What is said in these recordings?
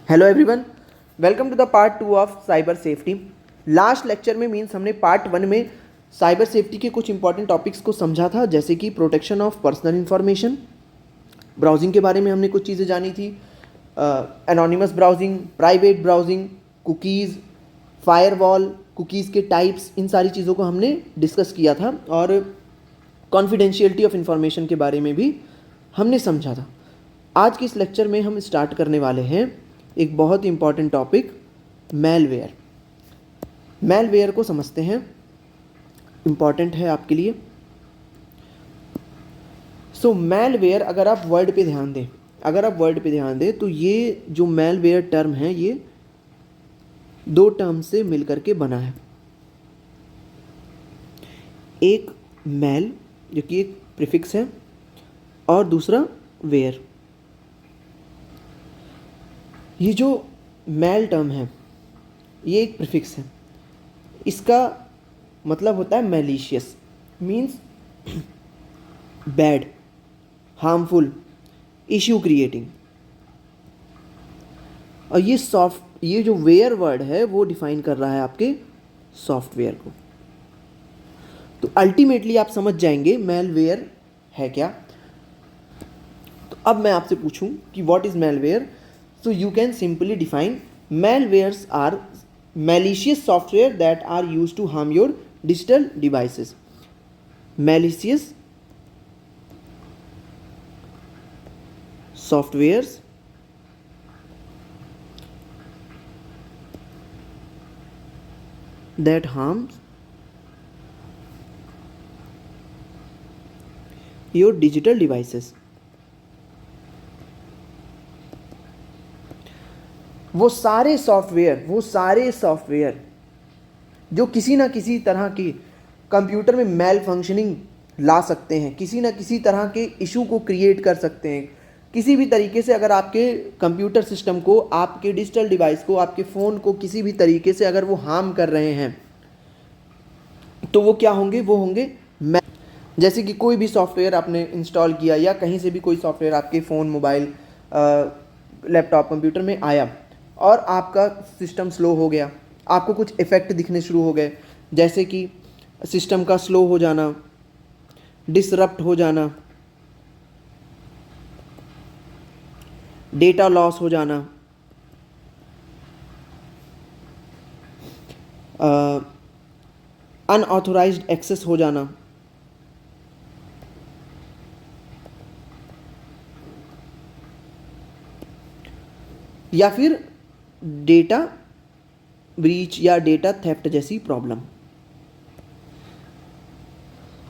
Hello everyone, welcome to the part 2 of cyber safety. Last lecture में means हमने part 1 में cyber safety के कुछ इंपॉर्टेंट टॉपिक्स को समझा था, जैसे कि protection of personal information, browsing के बारे में हमने कुछ चीज़ें जानी थी, anonymous browsing, private browsing, cookies, firewall, cookies के टाइप्स, इन सारी चीज़ों को हमने डिस्कस किया था और कॉन्फिडेंशियलिटी ऑफ इंफॉर्मेशन के बारे में भी हमने समझा था। आज के इस लेक्चर में हम स्टार्ट करने वाले हैं एक बहुत ही इंपॉर्टेंट टॉपिक, मैलवेयर। मैलवेयर को समझते हैं, इंपॉर्टेंट है आपके लिए। मैलवेयर अगर आप वर्ड पे ध्यान दें तो ये जो मैलवेयर टर्म है ये दो टर्म से मिलकर के बना है। एक मैल जो कि एक प्रीफिक्स है और दूसरा वेयर। ये जो मैल टर्म है ये एक प्रीफिक्स है, इसका मतलब होता है malicious, means bad, harmful, issue creating. और ये जो वेयर वर्ड है वो डिफाइन कर रहा है आपके सॉफ्टवेयर को। तो अल्टीमेटली आप समझ जाएंगे मैलवेयर है क्या। तो अब मैं आपसे पूछूं कि what is malware, so you can simply define malwares are malicious software that are used to harm your digital devices. Malicious softwares that harms your digital devices. वो सारे सॉफ्टवेयर जो किसी ना किसी तरह की कंप्यूटर में मेल फंक्शनिंग ला सकते हैं, किसी ना किसी तरह के इशू को क्रिएट कर सकते हैं, किसी भी तरीके से अगर आपके कंप्यूटर सिस्टम को, आपके डिजिटल डिवाइस को, आपके फ़ोन को किसी भी तरीके से अगर वो हार्म कर रहे हैं तो वो क्या होंगे, वो होंगे जैसे कि कोई भी सॉफ्टवेयर आपने इंस्टॉल किया या कहीं से भी कोई सॉफ्टवेयर आपके फ़ोन, मोबाइल, लैपटॉप, कंप्यूटर में आया और आपका सिस्टम स्लो हो गया, आपको कुछ इफ़ेक्ट दिखने शुरू हो गए, जैसे कि सिस्टम का स्लो हो जाना, डिसरप्ट हो जाना, डेटा लॉस हो जाना, अनऑथोराइज्ड एक्सेस हो जाना, या फिर डेटा ब्रीच या डेटा थेफ्ट जैसी प्रॉब्लम।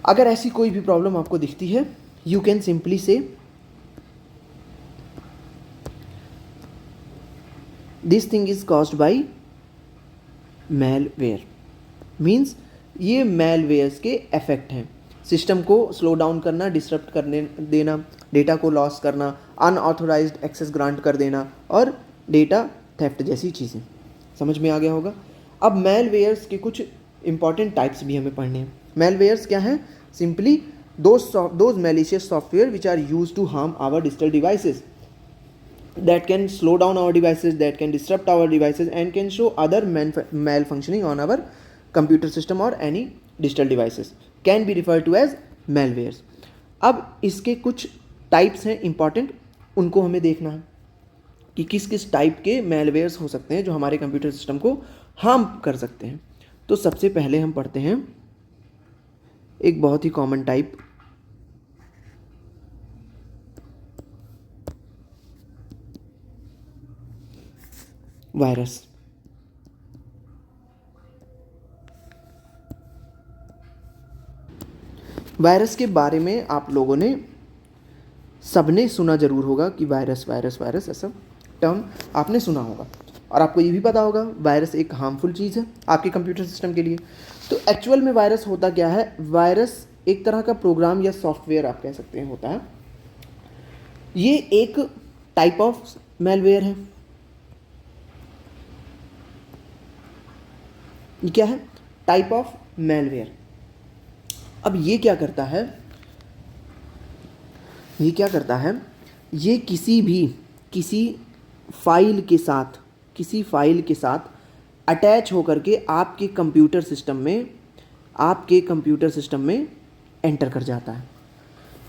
अगर ऐसी कोई भी प्रॉब्लम आपको दिखती है, यू कैन सिंपली से this thing is caused by malware. Means ये मैलवेयर्स के इफेक्ट हैं। सिस्टम को स्लो डाउन करना, डिसरप्ट करने देना, डेटा को लॉस करना, अनऑथोराइज्ड एक्सेस ग्रांट कर देना और डेटा थेफ्ट जैसी चीज़ें। समझ में आ गया होगा। अब मैलवेयर्स के कुछ इंपॉर्टेंट टाइप्स भी हमें पढ़ने हैं। मैलवेयर्स क्या हैं? Simply those malicious software which are use to harm our digital devices, that can slow down our devices, that can disrupt our devices and can show other malfunctioning on our computer system or any digital devices can be referred to as malwares. अब इसके कुछ types हैं important, उनको हमें देखना है कि किस किस टाइप के मैलवेयर्स हो सकते हैं जो हमारे कंप्यूटर सिस्टम को हार्म कर सकते हैं। तो सबसे पहले हम पढ़ते हैं एक बहुत ही कॉमन टाइप, वायरस। वायरस के बारे में आप लोगों ने सबने सुना जरूर होगा कि वायरस वायरस वायरस ऐसा टर्म आपने सुना होगा, और आपको ये भी पता होगा वायरस एक हार्मफुल चीज़ है आपके कंप्यूटर सिस्टम के लिए। तो एक्चुअल में वायरस होता क्या है? वायरस एक तरह का प्रोग्राम या सॉफ्टवेयर आप कह सकते हैं होता है। ये एक टाइप ऑफ मैलवेयर है। ये क्या है? Type of malware. अब ये क्या करता है? ये किसी फाइल के साथ, किसी फाइल के साथ अटैच होकर के आपके कंप्यूटर सिस्टम में एंटर कर जाता है।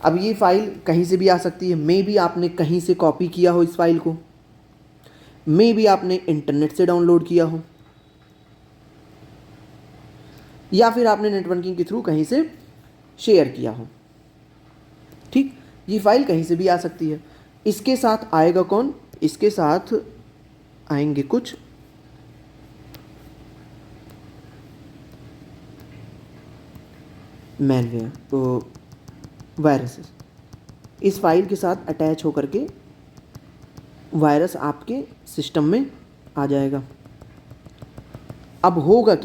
अब ये फाइल कहीं से भी आ सकती है, मे बी आपने कहीं से कॉपी किया हो इस फाइल को, मे बी आपने इंटरनेट से डाउनलोड किया हो, या फिर आपने नेटवर्किंग के थ्रू कहीं से शेयर किया हो। ठीक, ये फाइल कहीं से भी आ सकती है। इसके साथ आएगा कौन? इसके साथ आएंगे कुछ मैलवेयर, तो वायरसेस। इस फाइल के साथ अटैच होकर के वायरस आपके सिस्टम में आ जाएगा। अब होगा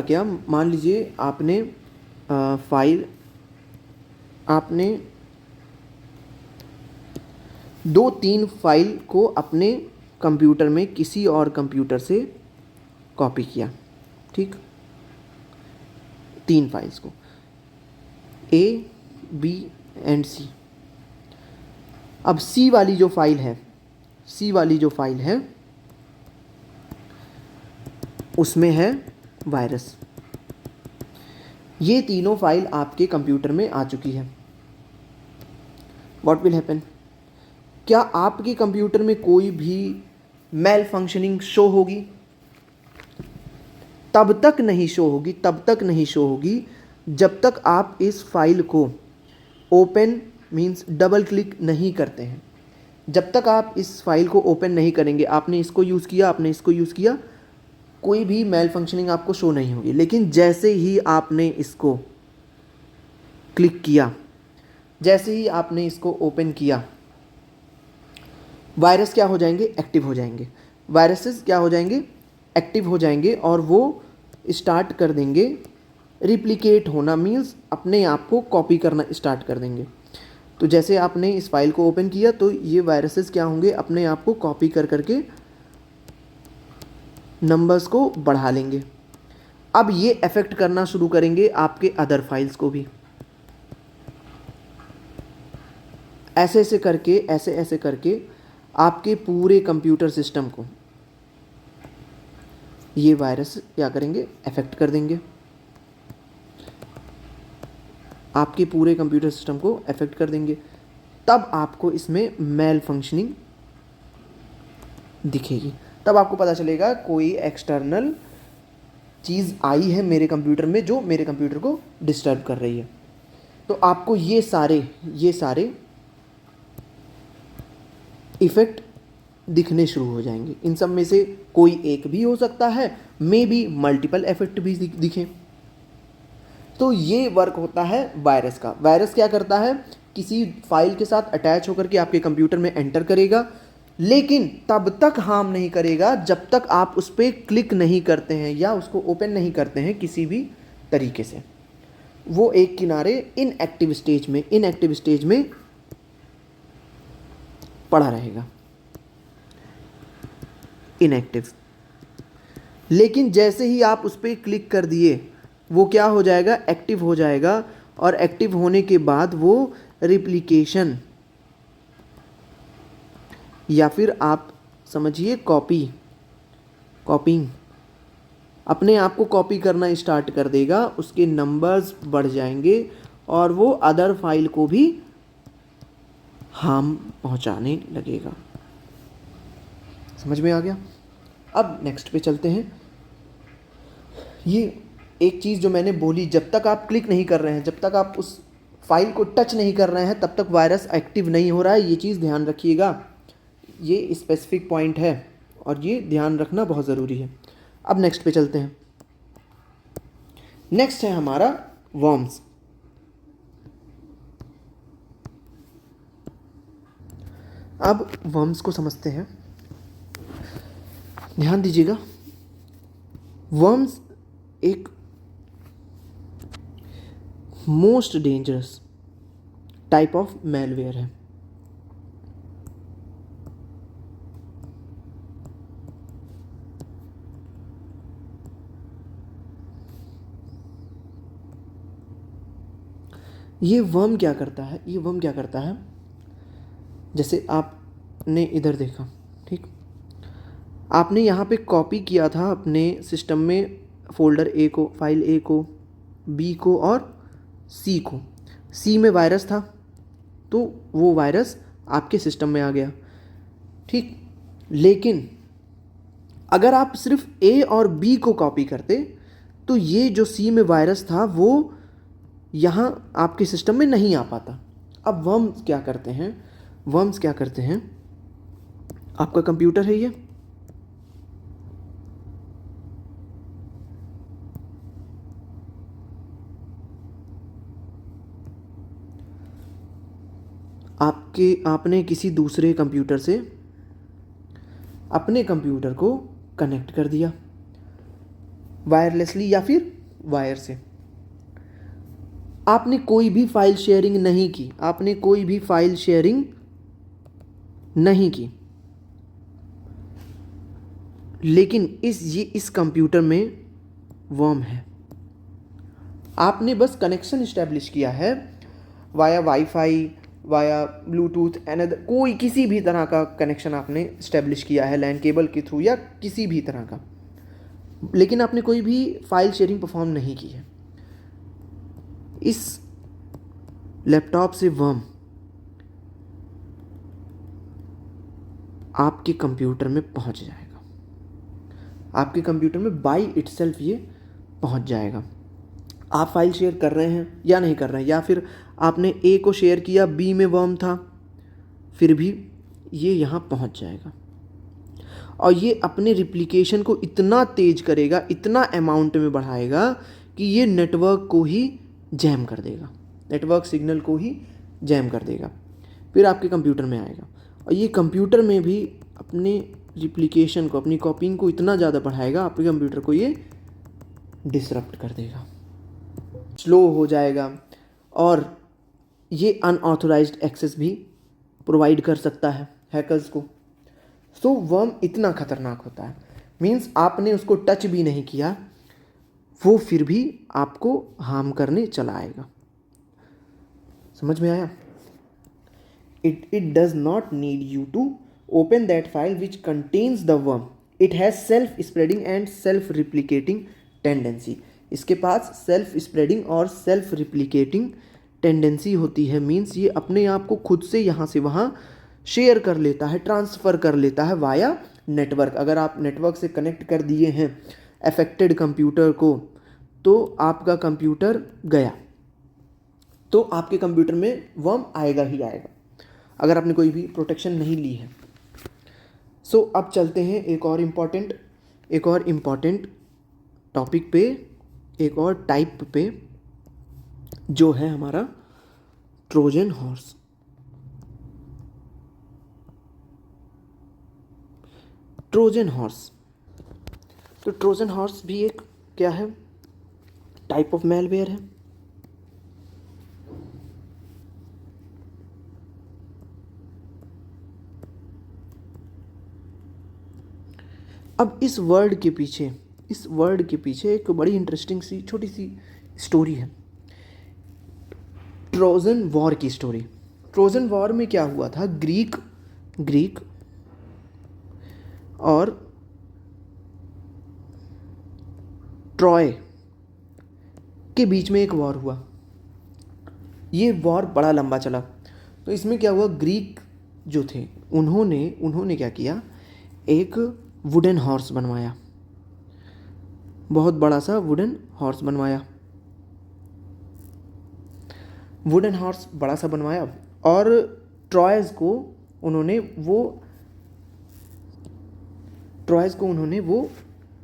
क्या, मान लीजिए आपने आपने 2-3 फाइल को अपने कंप्यूटर में किसी और कंप्यूटर से कॉपी किया। ठीक, 3 फाइल्स को, A, B एंड C। अब C वाली जो फाइल है उसमें है वायरस। ये तीनों फाइल आपके कंप्यूटर में आ चुकी है। What will happen? क्या आपके कंप्यूटर में कोई भी मेल फंक्शनिंग शो होगी? तब तक नहीं शो होगी जब तक आप इस फाइल को ओपन मीन्स डबल क्लिक नहीं करते हैं। जब तक आप इस फाइल को ओपन नहीं करेंगे, आपने इसको यूज़ किया, कोई भी मेल फंक्शनिंग आपको शो नहीं होगी। लेकिन जैसे ही आपने इसको क्लिक किया, जैसे ही आपने इसको ओपन किया, वायरस क्या हो जाएंगे? एक्टिव हो जाएंगे। वायरसेस क्या हो जाएंगे? एक्टिव हो जाएंगे और वो स्टार्ट कर देंगे रिप्लिकेट होना, मीन्स अपने आप को कॉपी करना स्टार्ट कर देंगे। तो जैसे आपने इस फाइल को ओपन किया तो ये वायरसेस क्या होंगे? अपने आप को कॉपी कर करके नंबर्स को बढ़ा लेंगे। अब ये अफेक्ट करना शुरू करेंगे आपके अदर फाइल्स को भी। ऐसे ऐसे करके आपके पूरे कंप्यूटर सिस्टम को ये वायरस क्या करेंगे? अफेक्ट कर देंगे। आपके पूरे कंप्यूटर सिस्टम को अफेक्ट कर देंगे। तब आपको इसमें मेल फंक्शनिंग दिखेगी। तब आपको पता चलेगा कोई एक्सटर्नल चीज़ आई है मेरे कंप्यूटर में जो मेरे कंप्यूटर को डिस्टर्ब कर रही है। तो आपको ये सारे इफ़ेक्ट दिखने शुरू हो जाएंगे। इन सब में से कोई एक भी हो सकता है, मे बी मल्टीपल इफेक्ट भी दिखें। तो ये वर्क होता है वायरस का। वायरस क्या करता है? किसी फाइल के साथ अटैच होकर के आपके कंप्यूटर में एंटर करेगा, लेकिन तब तक हार्म नहीं करेगा जब तक आप उस पर क्लिक नहीं करते हैं या उसको ओपन नहीं करते हैं किसी भी तरीके से। वो एक किनारे इनएक्टिव स्टेज में पड़ा रहेगा, इनएक्टिव। लेकिन जैसे ही आप उस पर क्लिक कर दिए, वो क्या हो जाएगा? एक्टिव हो जाएगा। और एक्टिव होने के बाद वो रिप्लिकेशन या फिर आप समझिए कॉपिंग अपने आप को कॉपी करना स्टार्ट कर देगा। उसके नंबर्स बढ़ जाएंगे और वो अदर फाइल को भी हार्म पहुंचाने लगेगा। समझ में आ गया? अब नेक्स्ट पे चलते हैं। ये एक चीज़ जो मैंने बोली, जब तक आप क्लिक नहीं कर रहे हैं, जब तक आप उस फाइल को टच नहीं कर रहे हैं, तब तक वायरस एक्टिव नहीं हो रहा है। ये चीज़ ध्यान रखिएगा। ये स्पेसिफिक पॉइंट है और ये ध्यान रखना बहुत ज़रूरी है। अब नेक्स्ट पे चलते हैं। नेक्स्ट है हमारा वर्म्स। अब वर्म्स को समझते हैं, ध्यान दीजिएगा। वर्म्स एक most dangerous type of malware है। ये वर्म क्या करता है? जैसे आप आपने इधर देखा, ठीक, आपने यहाँ पे कॉपी किया था अपने सिस्टम में फोल्डर ए को, फाइल ए को, बी को और सी को। सी में वायरस था तो वो वायरस आपके सिस्टम में आ गया, ठीक। लेकिन अगर आप सिर्फ ए और बी को कॉपी करते तो ये जो सी में वायरस था वो यहाँ आपके सिस्टम में नहीं आ पाता। अब वर्म्स क्या करते हैं, वर्म्स क्या करते हैं, आपका कंप्यूटर है ये, आपने किसी दूसरे कंप्यूटर से अपने कंप्यूटर को कनेक्ट कर दिया वायरलेसली या फिर वायर से। आपने कोई भी फाइल शेयरिंग नहीं की, आपने कोई भी फाइल शेयरिंग नहीं की, लेकिन इस कंप्यूटर में वर्म है। आपने बस कनेक्शन इस्टेब्लिश किया है via wifi, via Bluetooth, another कोई किसी भी तरह का कनेक्शन आपने इस्टेब्लिश किया है लैन केबल के थ्रू या किसी भी तरह का, लेकिन आपने कोई भी फाइल शेयरिंग परफॉर्म नहीं की है। इस लैपटॉप से वर्म आपके कंप्यूटर में पहुंच जाएगा, आपके कंप्यूटर में बाय इटसेल्फ ये पहुंच जाएगा। आप फाइल शेयर कर रहे हैं या नहीं कर रहे हैं, या फिर आपने ए को शेयर किया, बी में वर्म था, फिर भी ये यहाँ पहुँच जाएगा और ये अपने रिप्लिकेशन को इतना तेज करेगा, इतना अमाउंट में बढ़ाएगा कि ये नेटवर्क को ही जैम कर देगा, नेटवर्क सिग्नल को ही जैम कर देगा, फिर आपके कंप्यूटर में आएगा और ये कंप्यूटर में भी अपने रिप्लिकेशन को, अपनी कॉपिंग को इतना ज़्यादा बढ़ाएगा, आपके कंप्यूटर को ये डिसरप्ट कर देगा, स्लो हो जाएगा और ये अनऑथोराइज्ड एक्सेस भी प्रोवाइड कर सकता है हैकर्स को। सो वर्म इतना खतरनाक होता है, मीन्स आपने उसको टच भी नहीं किया, वो फिर भी आपको हार्म करने चला आएगा। समझ में आया? It does not need you to open that file which contains the worm. It has self-spreading and self-replicating tendency. इसके पास सेल्फ स्प्रेडिंग और सेल्फ रिप्लिकेटिंग टेंडेंसी होती है, मीन्स ये अपने आप को खुद से यहाँ से वहाँ शेयर कर लेता है, ट्रांसफ़र कर लेता है वाया नेटवर्क। अगर आप नेटवर्क से कनेक्ट कर दिए हैं अफेक्टेड कंप्यूटर को तो आपका कंप्यूटर गया, तो आपके कंप्यूटर में वर्म आएगा ही आएगा अगर आपने कोई भी प्रोटेक्शन नहीं ली है। सो अब चलते हैं एक और इम्पॉर्टेंट टॉपिक पे, एक और टाइप पे, जो है हमारा ट्रोजन हॉर्स। ट्रोजन हॉर्स, तो ट्रोजन हॉर्स भी एक क्या है, टाइप ऑफ मैलवेयर है। अब इस वर्ड के पीछे एक बड़ी इंटरेस्टिंग सी छोटी सी स्टोरी है, ट्रोजन वॉर की स्टोरी। ट्रोजन वॉर में क्या हुआ था, ग्रीक और ट्रॉय के बीच में एक वॉर हुआ। ये वॉर बड़ा लंबा चला। तो इसमें क्या हुआ, ग्रीक जो थे उन्होंने क्या किया, एक वुडन हॉर्स बनवाया, बहुत बड़ा सा वुडन हॉर्स बनवाया। वुडन हॉर्स बड़ा सा बनवाया और ट्रॉयज़ को उन्होंने वो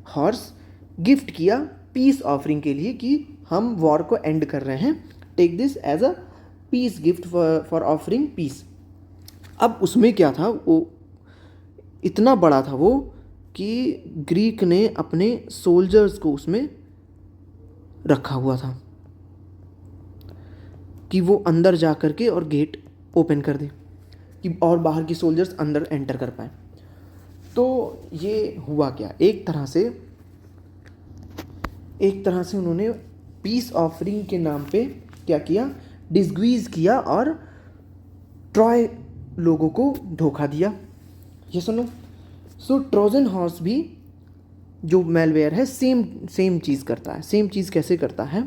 हॉर्स गिफ्ट किया पीस ऑफरिंग के लिए कि हम वॉर को एंड कर रहे हैं, take this as a peace gift for offering peace. अब उसमें क्या था, वो इतना बड़ा था वो कि ग्रीक ने अपने सोल्जर्स को उसमें रखा हुआ था कि वो अंदर जा कर के और गेट ओपन कर दे कि और बाहर की सोल्जर्स अंदर एंटर कर पाए। तो ये हुआ क्या, एक तरह से उन्होंने पीस ऑफरिंग के नाम पे क्या किया, डिस्ग्वीज किया और ट्रॉय लोगों को धोखा दिया, ये सुनो, सो ट्रोजन हॉर्स भी जो मेलवेयर है सेम चीज़ करता है। सेम चीज़ कैसे करता है?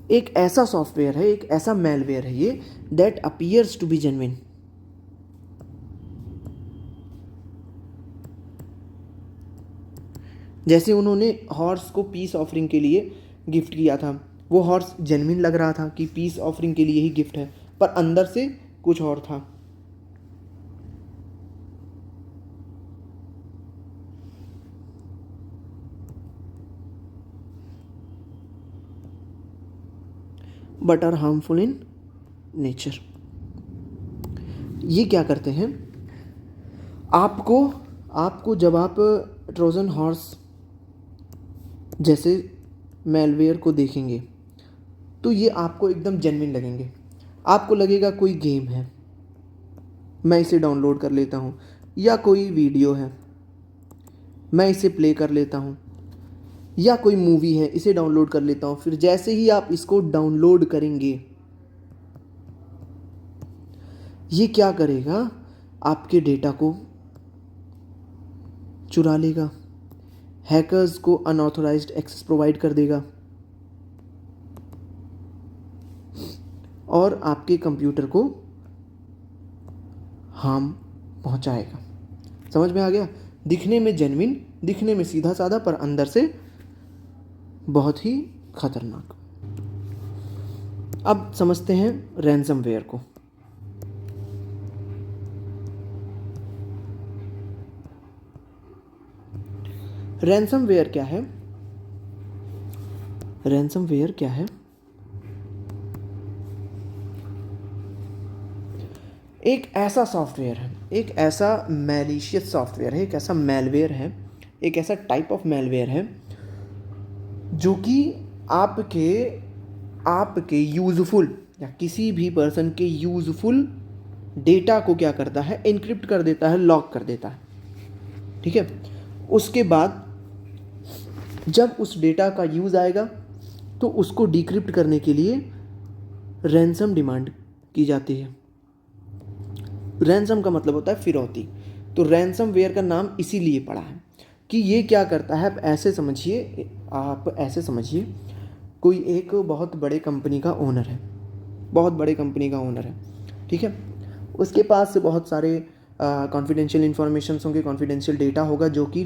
एक ऐसा सॉफ्टवेयर है, एक ऐसा मेलवेयर है ये, that appears to be genuine. जैसे उन्होंने हॉर्स को पीस ऑफरिंग के लिए गिफ्ट किया था, वो हॉर्स जेन्युइन लग रहा था कि पीस ऑफरिंग के लिए ही गिफ्ट है, पर अंदर से कुछ और था। But are harmful in nature. ये क्या करते हैं? आपको आपको जब आप ट्रोजन हॉर्स जैसे मेलवेयर को देखेंगे तो ये आपको एकदम जेन्युइन लगेंगे। आपको लगेगा कोई गेम है, मैं इसे डाउनलोड कर लेता हूँ, या कोई वीडियो है, मैं इसे प्ले कर लेता हूँ, या कोई मूवी है, इसे डाउनलोड कर लेता हूँ। फिर जैसे ही आप इसको डाउनलोड करेंगे, ये क्या करेगा? आपके डेटा को चुरा लेगा, हैकर्स को अनऑथोराइज्ड एक्सेस प्रोवाइड कर देगा और आपके कंप्यूटर को हार्म पहुंचाएगा। समझ में आ गया? दिखने में जेन्युइन, दिखने में सीधा साधा, पर अंदर से बहुत ही खतरनाक। अब समझते हैं रैंसमवेयर को। रैंसमवेयर क्या है? रैंसमवेयर क्या है? एक ऐसा सॉफ्टवेयर है, एक ऐसा मैलिशियस सॉफ्टवेयर है, एक ऐसा मेलवेयर है, एक ऐसा टाइप ऑफ मेलवेयर है जो कि आपके यूज़फुल या किसी भी पर्सन के यूज़फुल डेटा को क्या करता है? इनक्रिप्ट कर देता है, लॉक कर देता है। ठीक है? उसके बाद जब उस डेटा का यूज़ आएगा तो उसको डिक्रिप्ट करने के लिए रैंसम डिमांड की जाती है। रैंसम का मतलब होता है फिरौती। तो रैंसमवेयर का नाम इसीलिए पड़ा है कि ये क्या करता है? आप ऐसे समझिए, कोई एक बहुत बड़े कंपनी का ओनर है, बहुत बड़े कंपनी का ओनर है, ठीक है? उसके पास बहुत सारे कॉन्फिडेंशियल इंफॉर्मेशन होंगे, कॉन्फिडेंशियल डेटा होगा जो कि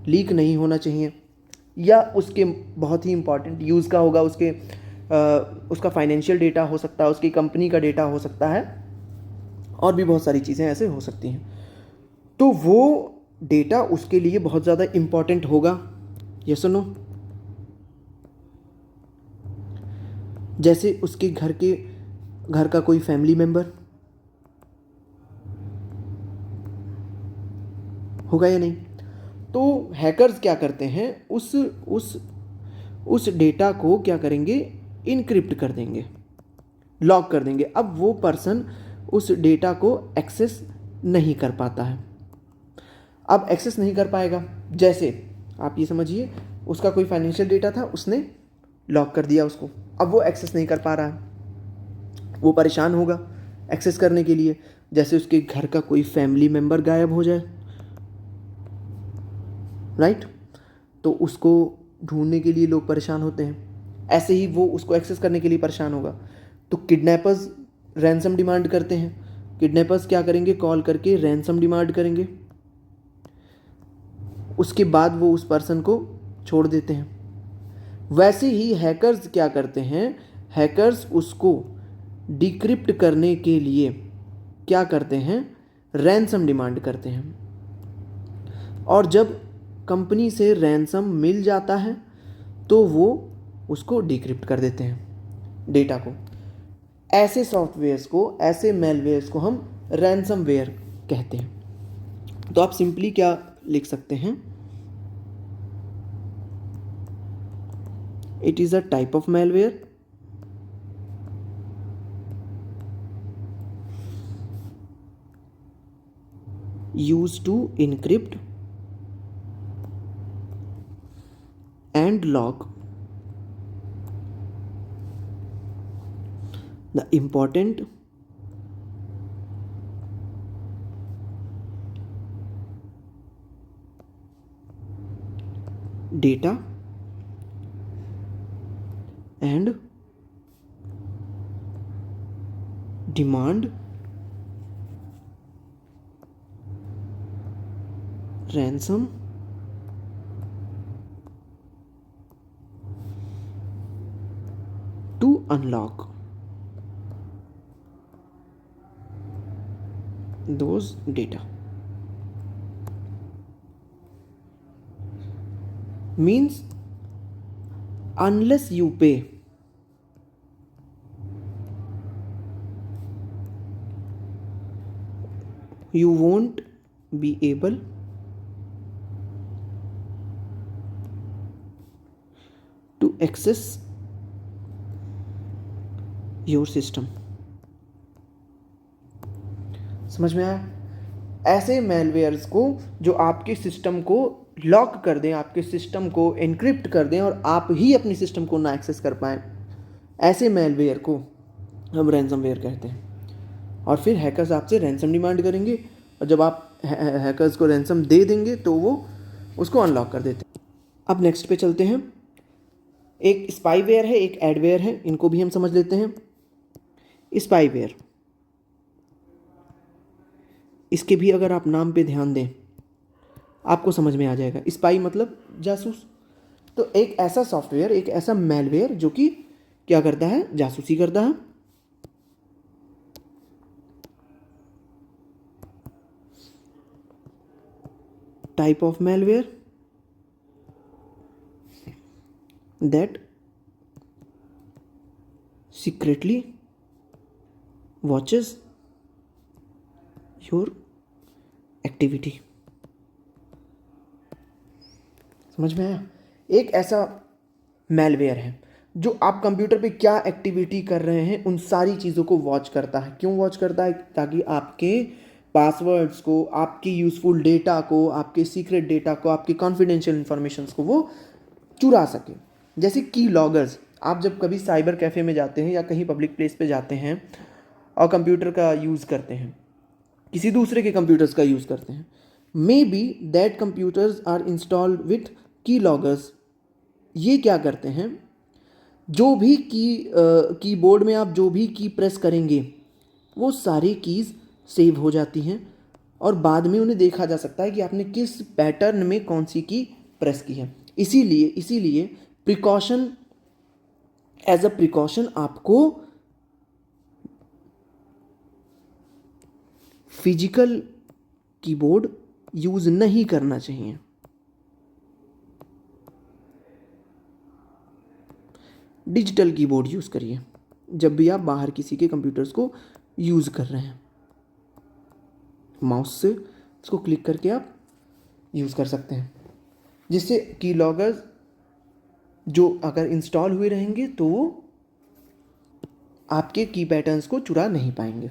लीक नहीं होना चाहिए, या उसके बहुत ही इंपॉर्टेंट यूज़ का होगा, उसका फाइनेंशियल डेटा हो सकता है, उसकी कंपनी का डेटा हो सकता है, और भी बहुत सारी चीज़ें ऐसे हो सकती हैं। तो वो डेटा उसके लिए बहुत ज़्यादा इम्पॉर्टेंट होगा, ये सुनो। जैसे उसके घर का कोई फैमिली मेम्बर होगा या नहीं? तो हैकर्स क्या करते हैं? उस डेटा को क्या करेंगे? इनक्रिप्ट कर देंगे, लॉक कर देंगे। अब वो पर्सन उस डेटा को एक्सेस नहीं कर पाता है। अब एक्सेस नहीं कर पाएगा, जैसे आप ये समझिए, उसका कोई फाइनेंशियल डेटा था, उसने लॉक कर दिया उसको, अब वो एक्सेस नहीं कर पा रहा है, वो परेशान होगा एक्सेस करने के लिए। जैसे उसके घर का कोई फैमिली मेम्बर गायब हो जाए, राइट? तो उसको ढूंढने के लिए लोग परेशान होते हैं, ऐसे ही वो उसको एक्सेस करने के लिए परेशान होगा। तो किडनैपर्स रैंसम डिमांड करते हैं। किडनैपर्स क्या करेंगे? कॉल करके रैंसम डिमांड करेंगे, उसके बाद वो उस पर्सन को छोड़ देते हैं। वैसे ही हैकर्स क्या करते हैं? हैकर्स उसको डिक्रिप्ट करने के लिए क्या करते हैं? रैंसम डिमांड करते हैं। और जब कंपनी से रैंसम मिल जाता है तो वो उसको डिक्रिप्ट कर देते हैं डेटा को। ऐसे सॉफ्टवेयर्स को, ऐसे मेलवेयर्स को हम रैंसमवेयर कहते हैं। तो आप सिंपली क्या लिख सकते हैं? It is a type of malware used to encrypt and log the important data and demand ransom to unlock those data. Means unless you pay, you won't be able to access your system. समझ में आया? ऐसे मैलवेयर्स को जो आपके system को lock कर दें, आपके सिस्टम को एनक्रिप्ट कर दें और आप ही अपनी सिस्टम को ना एक्सेस कर पाएँ, ऐसे मैलवेयर को हम रैंसमवेयर कहते हैं। और फिर हैकर्स आपसे रैंसम डिमांड करेंगे और जब आप हैकर्स को रैंसम दे देंगे तो वो उसको अनलॉक कर देते हैं। अब नेक्स्ट पे चलते हैं। एक स्पाईवेयर है, एक एडवेयर है, इनको भी हम समझ लेते हैं। स्पाईवेयर, इसके भी अगर आप नाम पे ध्यान दें आपको समझ में आ जाएगा। स्पाई मतलब जासूस। तो एक ऐसा सॉफ्टवेयर, एक ऐसा मैलवेयर जो कि क्या करता है, जासूसी करता है। Type of malware that secretly watches your activity। समझ में आया? एक ऐसा मैलवेयर है जो आप कंप्यूटर पे क्या एक्टिविटी कर रहे हैं उन सारी चीज़ों को वॉच करता है। क्यों वॉच करता है? ताकि आपके पासवर्ड्स को, आपकी यूज़फुल डेटा को, आपके सीक्रेट डेटा को, आपकी कॉन्फिडेंशियल इंफॉर्मेशंस को वो चुरा सके। जैसे की लॉगर्स, आप जब कभी साइबर कैफ़े में जाते हैं या कहीं पब्लिक प्लेस पे जाते हैं और कंप्यूटर का यूज़ करते हैं, किसी दूसरे के कंप्यूटर्स का यूज़ करते हैं, may be that computers are installed with key loggers. ये क्या करते हैं, जो भी कीबोर्ड में आप जो भी की प्रेस करेंगे वो सारी कीज़ सेव हो जाती हैं और बाद में उन्हें देखा जा सकता है कि आपने किस पैटर्न में कौन सी की प्रेस की है। इसीलिए प्रिकॉशन, एज अ प्रिकॉशन आपको फिजिकल कीबोर्ड यूज़ नहीं करना चाहिए। डिजिटल कीबोर्ड यूज़ करिए जब भी आप बाहर किसी के कंप्यूटर्स को यूज़ कर रहे हैं। माउस से इसको क्लिक करके आप यूज़ कर सकते हैं, जिससे की लॉगर्स जो अगर इंस्टॉल हुए रहेंगे तो वो आपके की पैटर्न्स को चुरा नहीं पाएंगे।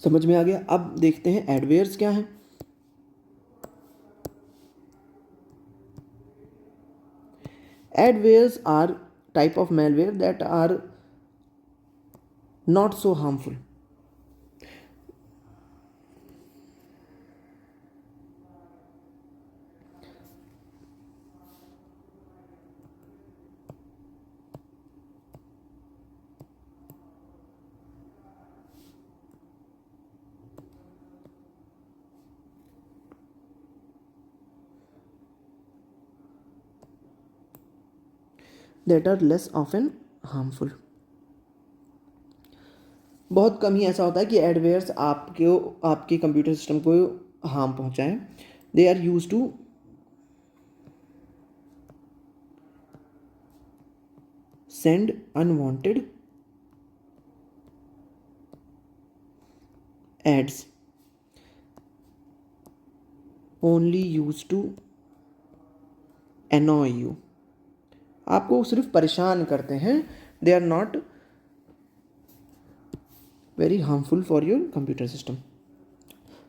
समझ में आ गया? अब देखते हैं एडवेयर्स क्या हैं। Adwares are type of malware that are not so harmful. that are less often harmful। बहुत कम ही ऐसा होता है कि एडवेयर्स आपके कंप्यूटर सिस्टम को हार्म पहुंचाएं। They are use to send unwanted ads, only use to annoy you। आपको सिर्फ परेशान करते हैं। They are not very harmful for your computer system.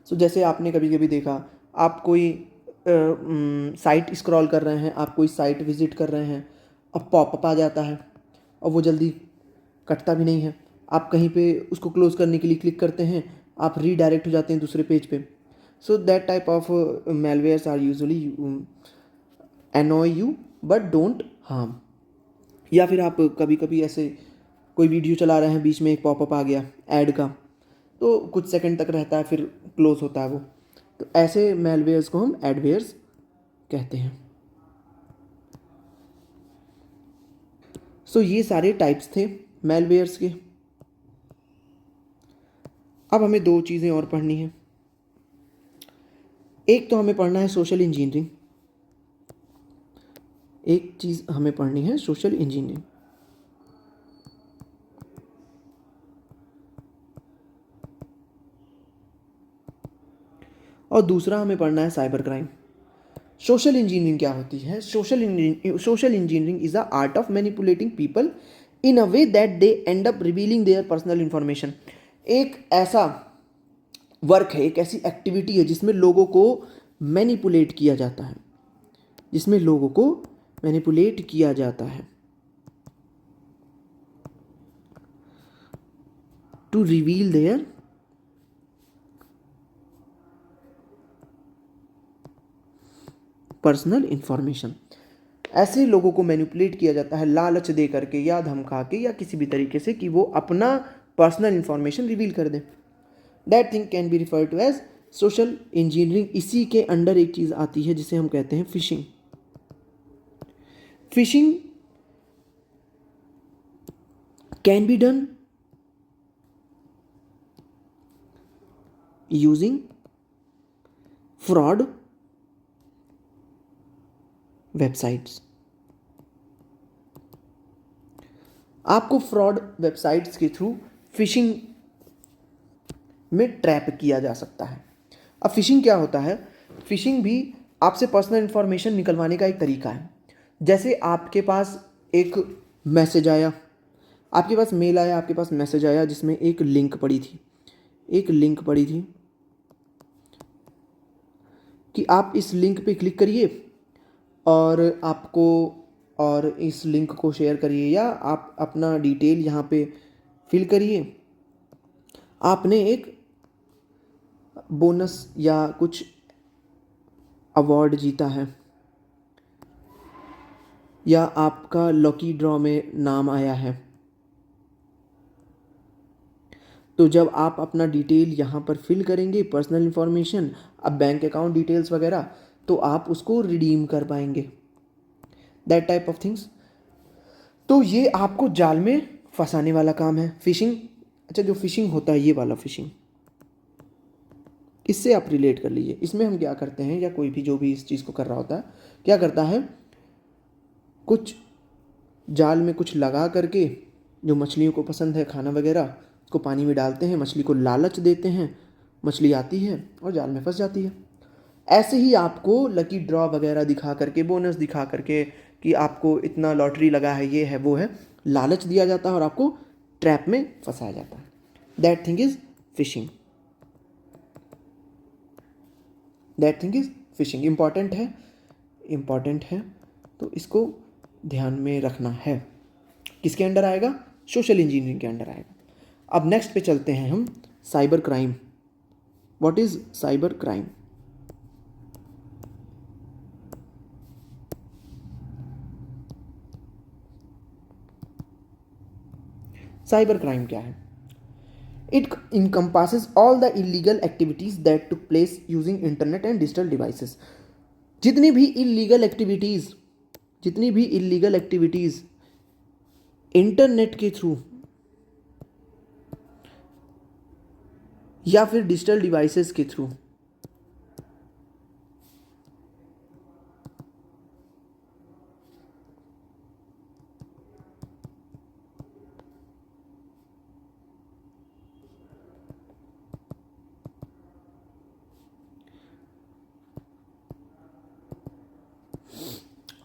So जैसे आपने कभी कभी देखा, आप कोई साइट स्क्रॉल कर रहे हैं, आप कोई साइट विजिट कर रहे हैं, अब पॉपअप आ जाता है और वो जल्दी कटता भी नहीं है। आप कहीं पे उसको क्लोज करने के लिए क्लिक करते हैं, आप रीडायरेक्ट हो जाते हैं दूसरे पेज पे। So that type of malwares are usually annoy you but don't harm। या फिर आप कभी कभी ऐसे कोई वीडियो चला रहे हैं, बीच में एक पॉपअप आ गया ऐड का, तो कुछ सेकंड तक रहता है, फिर क्लोज होता है वो। तो ऐसे मेलवेयर्स को हम एडवेयर्स कहते हैं। सो ये सारे टाइप्स थे मेलवेयर्स के। अब हमें दो चीज़ें और पढ़नी है। एक तो हमें पढ़ना है सोशल इंजीनियरिंग, एक चीज़ हमें पढ़नी है सोशल इंजीनियरिंग, और दूसरा हमें पढ़ना है साइबर क्राइम। सोशल इंजीनियरिंग क्या होती है? Social engineering is the art of manipulating people in a way that they and up revealing there personal information. एक ऐसा वर्क है, एक ऐसी एक्टिविटी है जिसमें लोगों को मैनिपुलेट किया जाता है, जिसमें लोगों को मैनिपुलेट किया जाता है to reveal their personal information. ऐसे लोगों को मैनिपुलेट किया जाता है लालच दे करके या धमका के या किसी भी तरीके से कि वो अपना पर्सनल इंफॉर्मेशन रिवील कर दें। That thing can be refer to as social engineering. इसी के अंडर एक चीज़ आती है जिसे हम कहते हैं fishing. Fishing can be done using fraud websites. आपको फ्रॉड वेबसाइट्स के थ्रू फिशिंग में ट्रैप किया जा सकता है। अब फिशिंग क्या होता है? फिशिंग भी आपसे पर्सनल इंफॉर्मेशन निकलवाने का एक तरीका है। जैसे आपके पास एक मैसेज आया, आपके पास मेल आया, आपके पास मैसेज आया जिसमें एक लिंक पड़ी थी, एक लिंक पड़ी थी कि आप इस लिंक पे क्लिक करिए और आपको, और इस लिंक को शेयर करिए या आप अपना डिटेल यहाँ पे फिल करिए, आपने एक बोनस या कुछ अवार्ड जीता है, या आपका लकी ड्रॉ में नाम आया है। तो जब आप अपना डिटेल यहाँ पर फिल करेंगे, पर्सनल इंफॉर्मेशन, अब बैंक अकाउंट डिटेल्स वगैरह, तो आप उसको रिडीम कर पाएंगे। That type of things. तो ये आपको जाल में फंसाने वाला काम है फिशिंग। अच्छा, जो फिशिंग होता है ये वाला फिशिंग, इससे आप रिलेट कर लीजिए। इसमें हम क्या करते हैं, या कोई भी जो भी इस चीज़ को कर रहा होता है क्या करता है, कुछ जाल में कुछ लगा करके, जो मछलियों को पसंद है खाना वगैरह, को पानी में डालते हैं, मछली को लालच देते हैं, मछली आती है और जाल में फंस जाती है। ऐसे ही आपको लकी ड्रॉ वगैरह दिखा करके, बोनस दिखा करके कि आपको इतना लॉटरी लगा है, ये है वो है, लालच दिया जाता है और आपको ट्रैप में फंसाया जाता है। That thing is fishing. That thing is fishing. Important है, इम्पॉर्टेंट है, तो इसको ध्यान में रखना है। किसके अंडर आएगा? सोशल इंजीनियरिंग के अंडर आएगा। अब नेक्स्ट पे चलते हैं हम, cyber crime. What is cyber crime? Cyber crime क्या है? It encompasses all the illegal activities that took place using internet and digital devices। जितनी भी इलीगल एक्टिविटीज़, जितनी भी इलीगल एक्टिविटीज़ इंटरनेट के थ्रू या फिर डिजिटल डिवाइसेस के थ्रू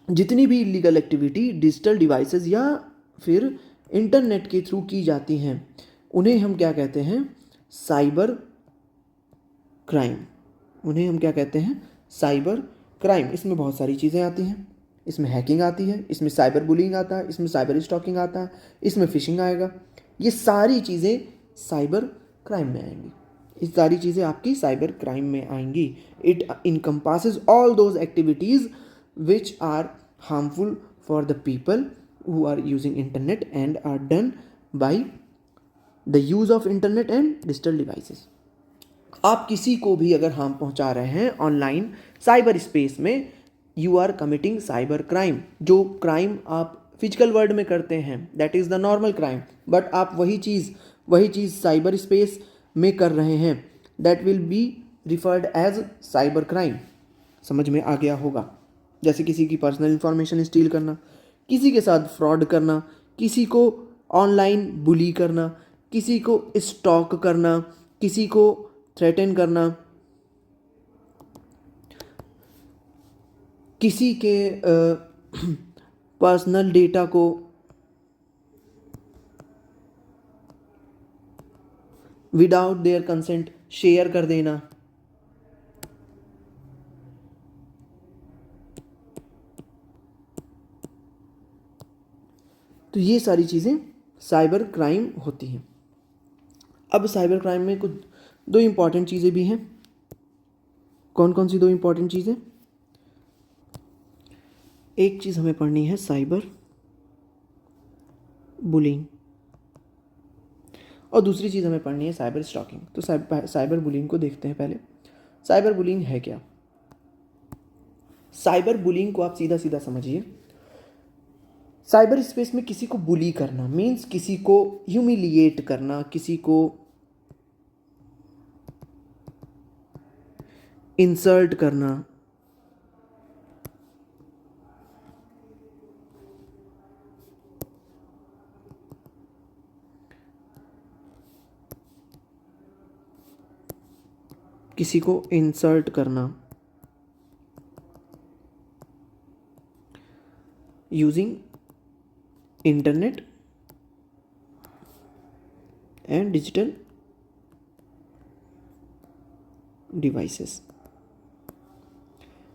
जितनी भी इलीगल एक्टिविटी डिजिटल डिवाइसेस या फिर इंटरनेट के थ्रू की जाती हैं, उन्हें हम क्या कहते हैं? Cyber crime. उन्हें हम क्या कहते हैं? Cyber crime. इसमें बहुत सारी चीज़ें आती हैं। इसमें हैकिंग आती है, इसमें साइबर बुलिंग आता है, इसमें साइबर स्टॉकिंग आता है, इसमें फिशिंग आएगा। ये सारी चीज़ें साइबर क्राइम में आएंगी। ये सारी चीज़ें आपकी साइबर क्राइम में आएंगी। It encompasses all those activities which are harmful for the people who are using internet and are done by the use of internet and digital devices. आप किसी को भी अगर हार्म पहुंचा रहे हैं ऑनलाइन साइबर स्पेस में, you are committing cyber crime. जो क्राइम आप फिजिकल वर्ल्ड में करते हैं that is the normal crime, but आप वही चीज़ साइबर स्पेस में कर रहे हैं, that will be referred as cyber crime. समझ में आ गया होगा. जैसे किसी की पर्सनल इंफॉर्मेशन स्टील करना, किसी के साथ फ्रॉड करना, किसी को ऑनलाइन बुली करना, किसी को स्टॉक करना, किसी को थ्रेटन करना, किसी के पर्सनल डेटा को विदाउट देयर कंसेंट शेयर कर देना. तो ये सारी चीज़ें साइबर क्राइम होती हैं. अब साइबर क्राइम में कुछ दो इम्पॉर्टेंट चीज़ें भी हैं. कौन कौन सी दो इम्पॉर्टेंट चीज़ें? एक चीज़ हमें पढ़नी है साइबर बुलिंग, और दूसरी चीज़ हमें पढ़नी है साइबर स्टॉकिंग. तो साइबर बुलिंग को देखते हैं पहले. साइबर बुलिंग है क्या? साइबर बुलिंग को आप सीधा सीधा समझिए. साइबर स्पेस में किसी को बुली करना मीन्स किसी को ह्यूमिलिएट करना, किसी को इंसल्ट करना, किसी को इंसल्ट करना using internet and digital devices.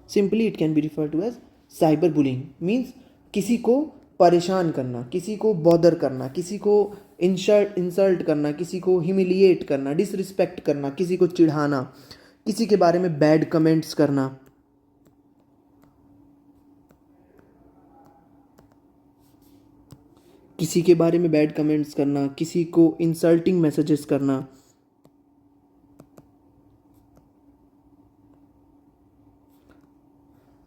Simply it can be refer to as cyber bullying. Means किसी को परेशान करना, किसी को बॉदर करना, किसी को इंसल्ट करना, किसी को ह्यूमिलिएट करना, डिसरिस्पेक्ट करना, किसी को चिढ़ाना, किसी के बारे में बैड कमेंट्स करना. किसी के बारे में बैड कमेंट्स करना, किसी को इंसल्टिंग मैसेजेस करना,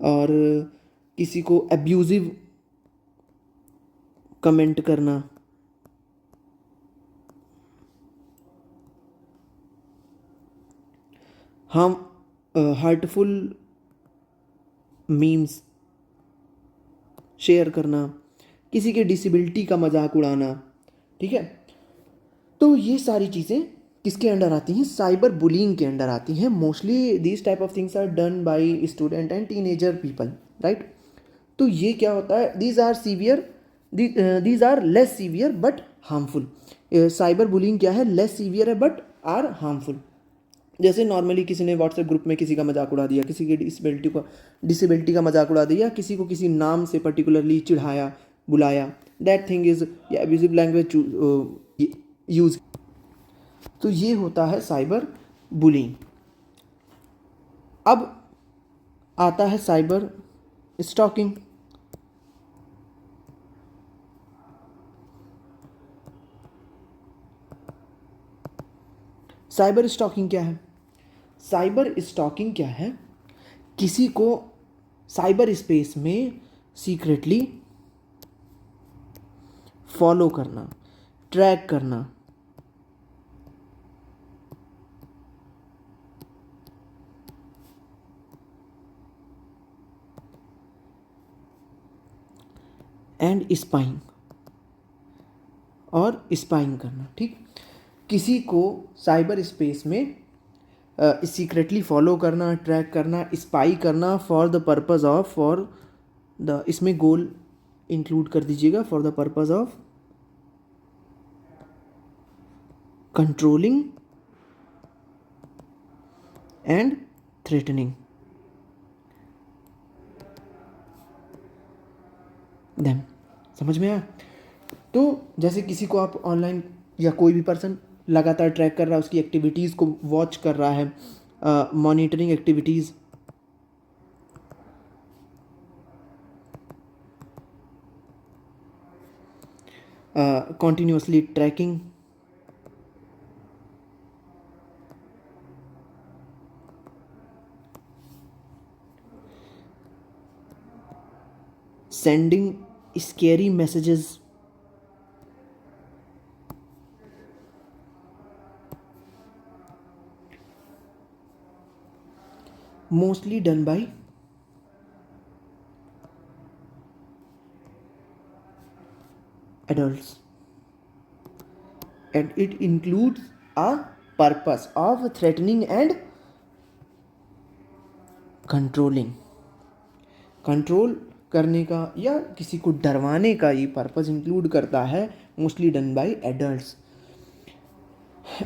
और किसी को एब्यूजिव कमेंट करना, हम हर्टफुल मीम्स शेयर करना, किसी के डिसेबिलिटी का मजाक उड़ाना. ठीक है. तो ये सारी चीज़ें किसके अंडर आती हैं? साइबर बुलिंग के अंडर आती हैं. Mostly these type of things are done by student and teenager people, right. तो ये क्या होता है? These are less severe but harmful. Cyber bullying क्या है? लेस सीवियर है बट आर हार्मफुल. जैसे नॉर्मली किसी ने व्हाट्सएप ग्रुप में किसी का मजाक उड़ा दिया, किसी की डिसेबिलिटी का मजाक उड़ा दिया, किसी को किसी नाम से पर्टिकुलरली चिढ़ाया, बुलाया, that thing is abusive language use. तो ये होता है साइबर बुलिंग. अब आता है साइबर स्टॉकिंग. साइबर स्टॉकिंग क्या है? साइबर स्टॉकिंग क्या है? किसी को साइबर स्पेस में सीक्रेटली फॉलो करना, ट्रैक करना, एंड स्पाइंग, और स्पाइंग करना. ठीक. किसी को साइबर स्पेस में सीक्रेटली फॉलो करना, ट्रैक करना, स्पाई करना for the purpose of, for the, इसमें गोल इंक्लूड कर दीजिएगा, for the purpose of controlling and threatening them. समझ में आया? तो जैसे किसी को आप ऑनलाइन या कोई भी पर्सन लगातार ट्रैक कर रहा है, उसकी एक्टिविटीज़ को वॉच कर रहा है, monitoring activities, continuously tracking, sending scary messages, mostly done by adults, and it includes a purpose of threatening and controlling. Control करने का या किसी को डरवाने का ये पर्पस इंक्लूड करता है, mostly done by adults.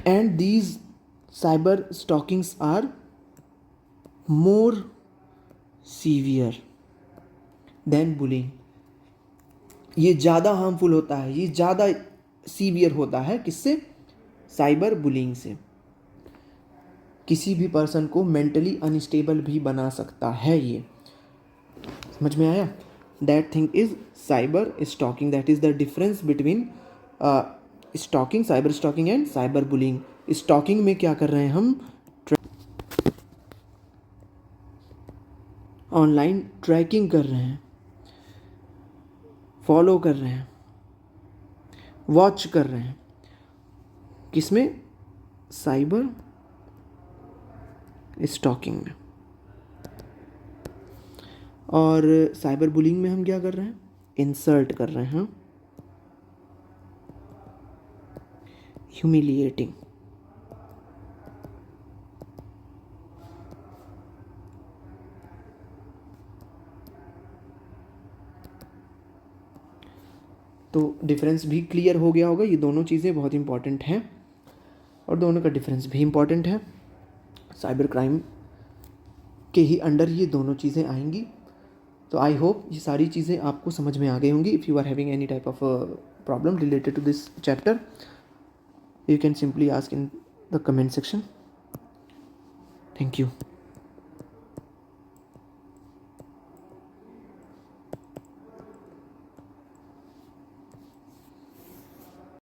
And these cyber stalkings are more severe than bullying. ये ज़्यादा हार्मफुल होता है, ये ज़्यादा सीवियर होता है किससे? साइबर बुलिंग से. किसी भी पर्सन को मेंटली अनस्टेबल भी बना सकता है ये. समझ में आया? That thing is cyber stalking. That is the difference between stalking, cyber stalking and cyber bullying. Stalking में क्या कर रहे हैं हम? ऑनलाइन ट्रैकिंग कर रहे हैं, फॉलो कर रहे हैं, वॉच कर रहे हैं. किसमें? साइबर स्टॉकिंग में. और साइबर बुलिंग में हम क्या कर रहे हैं? इंसल्ट कर रहे हैं, ह्यूमिलिएटिंग. तो डिफरेंस भी क्लियर हो गया होगा. ये दोनों चीज़ें बहुत इंपॉर्टेंट हैं और दोनों का डिफरेंस भी इंपॉर्टेंट है. साइबर क्राइम के ही अंडर ये दोनों चीज़ें आएंगी. तो आई होप ये सारी चीज़ें आपको समझ में आ गई होंगी. If you are having any type of problem related to this chapter, you can simply ask in the comment section. Thank you.